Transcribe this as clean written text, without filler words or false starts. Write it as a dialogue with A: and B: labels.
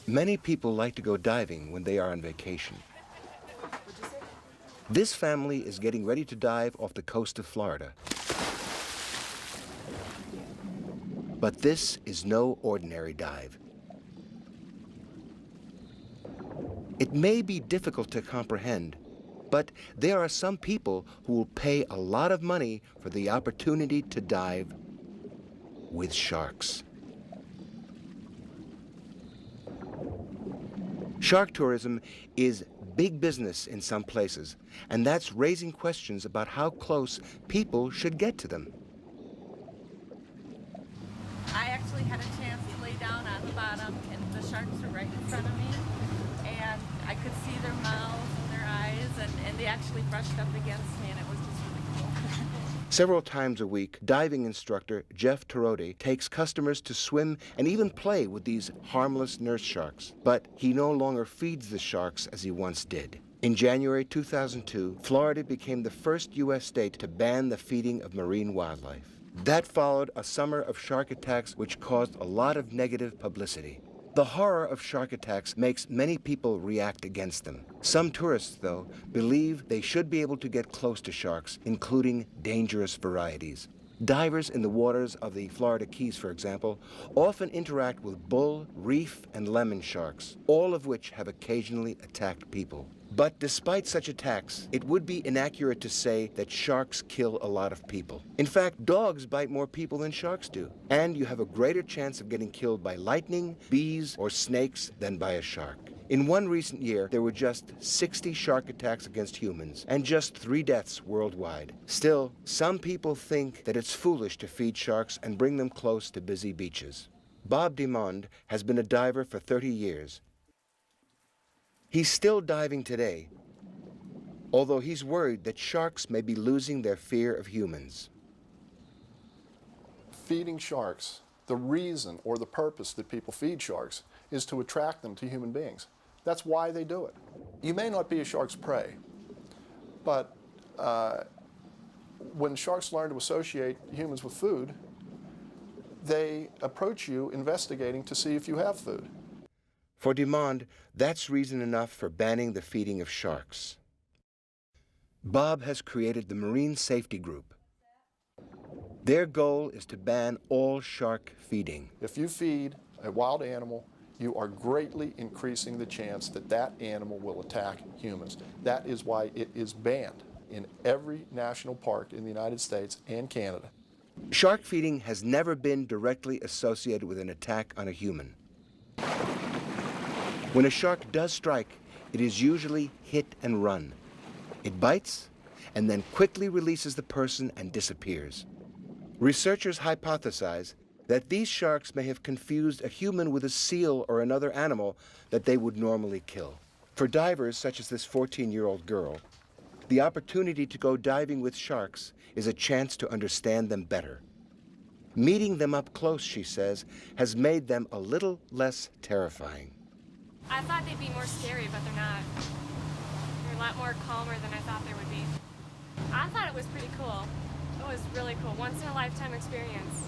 A: Many people like to go diving when they are on vacation. This family is getting ready to dive off the coast of Florida. But this is no ordinary dive. It may be difficult to comprehend, but there are some people who will pay a lot of money for the opportunity to dive with sharks. Shark tourism is big business in some places, and that's raising questions about how close people should get to them.
B: I actually had a chance to lay down on the bottom, and the sharks were right in front of me, and I could see their mouths and their eyes, and they actually brushed up against me, and it was just really cool.
A: Several times a week, diving instructor Jeff Torodi takes customers to swim and even play with these harmless nurse sharks. But he no longer feeds the sharks as he once did. In January 2002, Florida became the first U.S. state to ban the feeding of marine wildlife. That followed a summer of shark attacks which caused a lot of negative publicity. The horror of shark attacks makes many people react against them. Some tourists, though, believe they should be able to get close to sharks, including dangerous varieties. Divers in the waters of the Florida Keys, for example, often interact with bull, reef, and lemon sharks, all of which have occasionally attacked people. But despite such attacks, it would be inaccurate to say that sharks kill a lot of people. In fact, dogs bite more people than sharks do. And you have a greater chance of getting killed by lightning, bees, or snakes than by a shark. In one recent year, there were just 60 shark attacks against humans and just 3 deaths worldwide. Still, some people think that it's foolish to feed sharks and bring them close to busy beaches. Bob DeMond has been a diver for 30 years. He's still diving today, although he's worried that sharks may be losing their fear of humans.
C: Feeding sharks, the reason or the purpose that people feed sharks is to attract them to human beings. That's why they do it. You may not be a shark's prey, but when sharks learn to associate humans with food, they approach you investigating to see if you have food.
A: For DeMond, that's reason enough for banning the feeding of sharks. Bob has created the Marine Safety Group. Their goal is to ban all shark feeding.
C: If you feed a wild animal, you are greatly increasing the chance that that animal will attack humans. That is why it is banned in every national park in the United States and Canada.
A: Shark feeding has never been directly associated with an attack on a human. When a shark does strike, it is usually hit and run. It bites and then quickly releases the person and disappears. Researchers hypothesize that these sharks may have confused a human with a seal or another animal that they would normally kill. For divers such as this 14-year-old girl, the opportunity to go diving with sharks is a chance to understand them better. Meeting them up close, she says, has made them a little less terrifying.
D: I thought they'd be more scary, but they're not. They're a lot more calmer than I thought they would be. I thought it was pretty cool. It was really cool. Once in a lifetime experience.